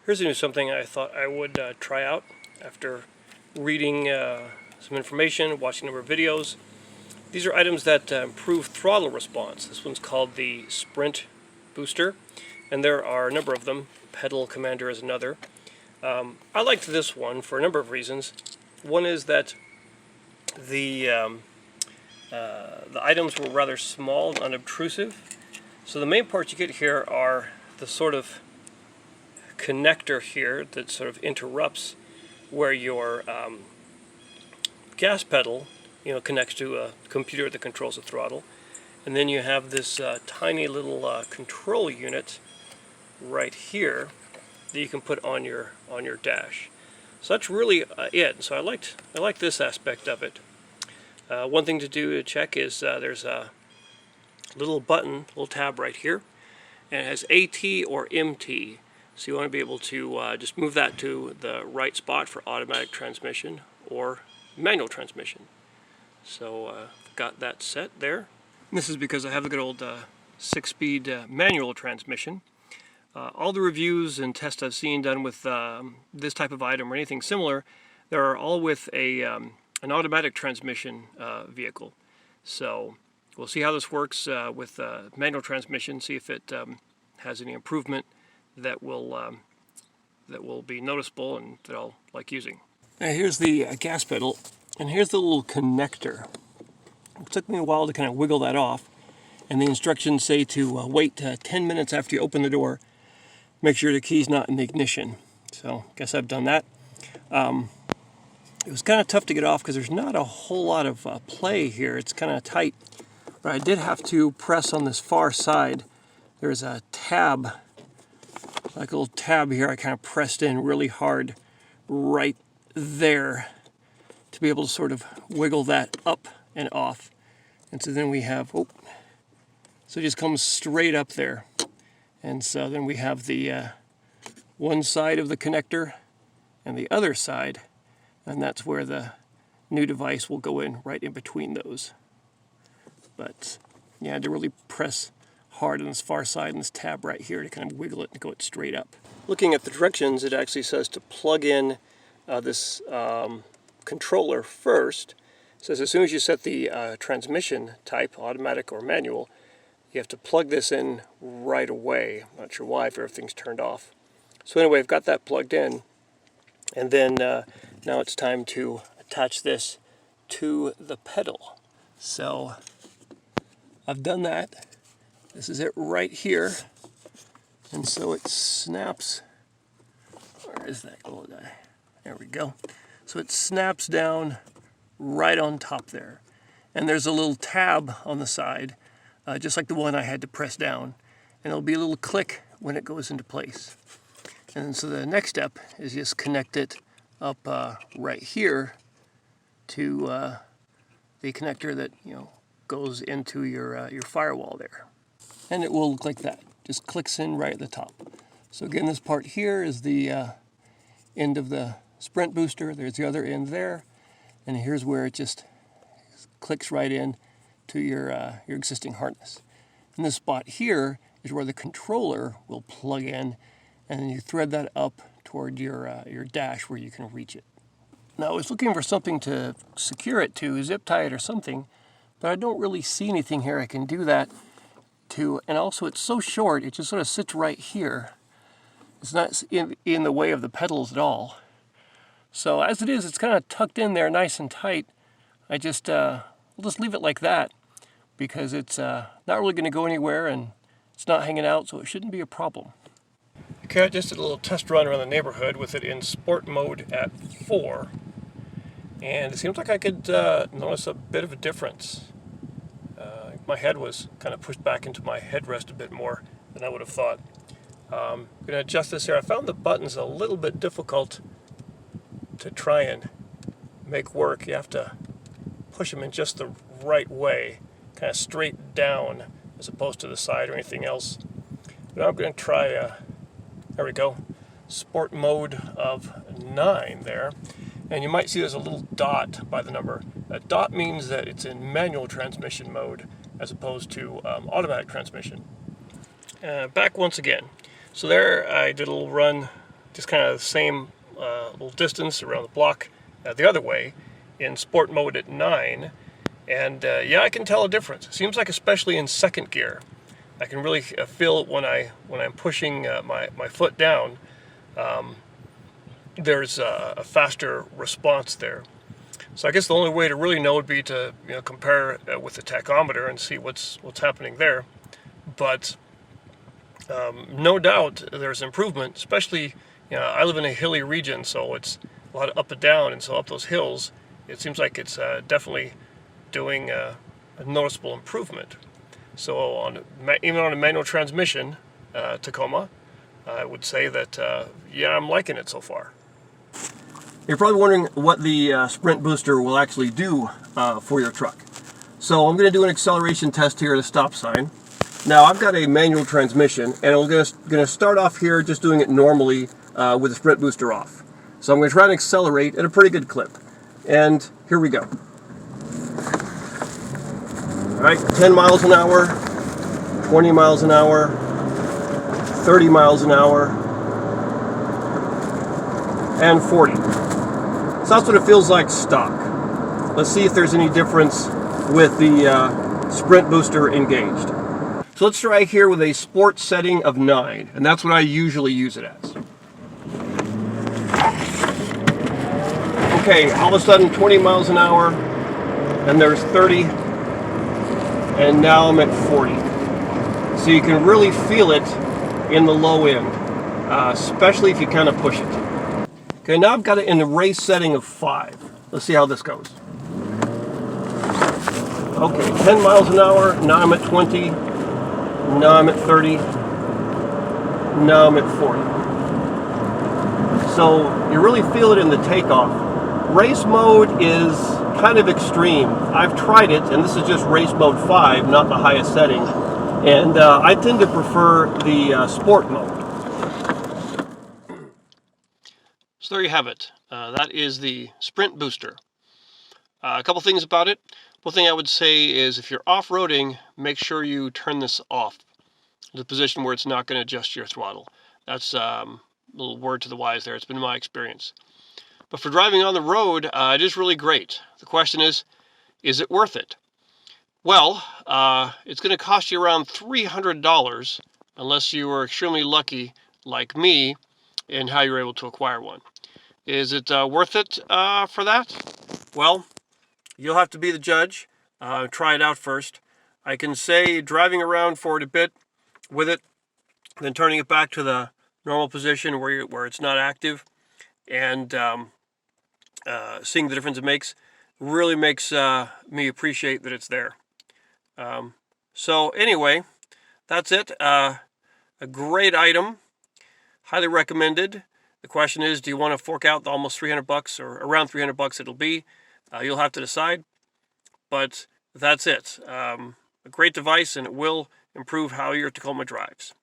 Here's a new something I thought I would try out after reading some information, watching a number of videos. These are items that improve throttle response. This one's called the Sprint Booster, and there are a number of them. Pedal Commander is another. I liked this one for a number of reasons. One is that the items were rather small and unobtrusive. So the main parts you get here are the sort of connector here that sort of interrupts where your gas pedal connects to a computer that controls the throttle, and then you have this tiny little control unit right here that you can put on your dash. So that's really it. So I like this aspect of it. One thing to check is there's a little button, little tab right here, and it has AT or MT. So you want to be able to just move that to the right spot for automatic transmission or manual transmission. So got that set there. And this is because I have the good old 6-speed manual transmission. All the reviews and tests I've seen done with this type of item or anything similar, they're all with an automatic transmission vehicle. So we'll see how this works with manual transmission, see if it has any improvement that will be noticeable and that I'll like using. Now here's the gas pedal, and here's the little connector. It took me a while to kind of wiggle that off, and the instructions say to wait 10 minutes after you open the door. Make sure the key's not in the ignition. So guess I've done that. It was kind of tough to get off because there's not a whole lot of play here. It's kind of tight. But I did have to press on this far side. There's a tab, like a little tab here. I kind of pressed in really hard right there to be able to sort of wiggle that up and off. And so then we have, so it just comes straight up there. And so then we have the one side of the connector and the other side, and that's where the new device will go in, right in between those. But yeah, I had to really press hard on this far side and this tab right here to kind of wiggle it and go it straight up. Looking at the directions, it actually says to plug in this controller first. It says as soon as you set the transmission type, automatic or manual, you have to plug this in right away. I'm not sure why, if everything's turned off. So anyway, I've got that plugged in, and then now it's time to attach this to the pedal. So I've done that. This is it right here, and so it snaps. Where is that little guy? There we go. So it snaps down right on top there, and there's a little tab on the side, just like the one I had to press down, and it'll be a little click when it goes into place. And so the next step is just connect it up right here to the connector that goes into your firewall there. And it will look like that. Just clicks in right at the top. So again, this part here is the end of the Sprint booster. There's the other end there. And here's where it just clicks right in to your existing harness. And this spot here is where the controller will plug in, and then you thread that up toward your dash where you can reach it. Now I was looking for something to secure it to, zip tie it or something, but I don't really see anything here I can do that to, and also it's so short, it just sort of sits right here. It's not in the way of the pedals at all. So as it is, it's kind of tucked in there nice and tight. I just, we'll just leave it like that because it's not really going to go anywhere and it's not hanging out, so it shouldn't be a problem. Okay, I just did a little test run around the neighborhood with it in sport mode at 4. And it seems like I could notice a bit of a difference. My head was kind of pushed back into my headrest a bit more than I would have thought. I'm going to adjust this here. I found the buttons a little bit difficult to try and make work. You have to push them in just the right way, kind of straight down as opposed to the side or anything else. But I'm going to try, there we go, sport mode of 9 there. And you might see there's a little dot by the number. A dot means that it's in manual transmission mode as opposed to automatic transmission. Back once again. So there I did a little run just kind of the same little distance around the block the other way in sport mode at 9. And yeah, I can tell a difference. It seems like especially in second gear, I can really feel it when I'm pushing my foot down. There's a faster response there. So I guess the only way to really know would be to compare with the tachometer and see what's happening there. But no doubt there's improvement, especially I live in a hilly region, so it's a lot of up and down, and so up those hills, it seems like it's definitely doing a noticeable improvement. So even on a manual transmission Tacoma, I would say that yeah, I'm liking it so far. You're probably wondering what the Sprint Booster will actually do for your truck. So I'm going to do an acceleration test here at a stop sign. Now I've got a manual transmission, and I'm going to start off here just doing it normally with the Sprint Booster off. So I'm going to try and accelerate at a pretty good clip. And here we go. Alright, 10 miles an hour, 20 miles an hour, 30 miles an hour, and 40. So that's what it feels like stock. Let's see if there's any difference with the Sprint Booster engaged. So let's try here with a sport setting of 9, and that's what I usually use it as. Okay, all of a sudden 20 miles an hour, and there's 30, and now I'm at 40. So you can really feel it in the low end, especially if you kind of push it. Okay, now I've got it in the race setting of 5. Let's see how this goes. Okay, 10 miles an hour, now I'm at 20, now I'm at 30, now I'm at 40. So you really feel it in the takeoff. Race mode is kind of extreme. I've tried it, and this is just race mode 5, not the highest setting. And I tend to prefer the sport mode. So there you have it. That is the Sprint Booster. A couple things about it. One thing I would say is if you're off-roading, make sure you turn this off to the position where it's not going to adjust your throttle. That's a little word to the wise there. It's been my experience. But for driving on the road, it is really great. The question is it worth it? Well, it's going to cost you around $300 unless you were extremely lucky, like me, in how you were able to acquire one. Is it worth it for that? Well, you'll have to be the judge. Try it out first. I can say driving around for it a bit with it, then turning it back to the normal position where it's not active, and seeing the difference it makes really makes me appreciate that it's there. So anyway, that's it. A great item, highly recommended. The question is, do you want to fork out the almost $300 or around $300 it'll be? You'll have to decide. But that's it. A great device, and it will improve how your Tacoma drives.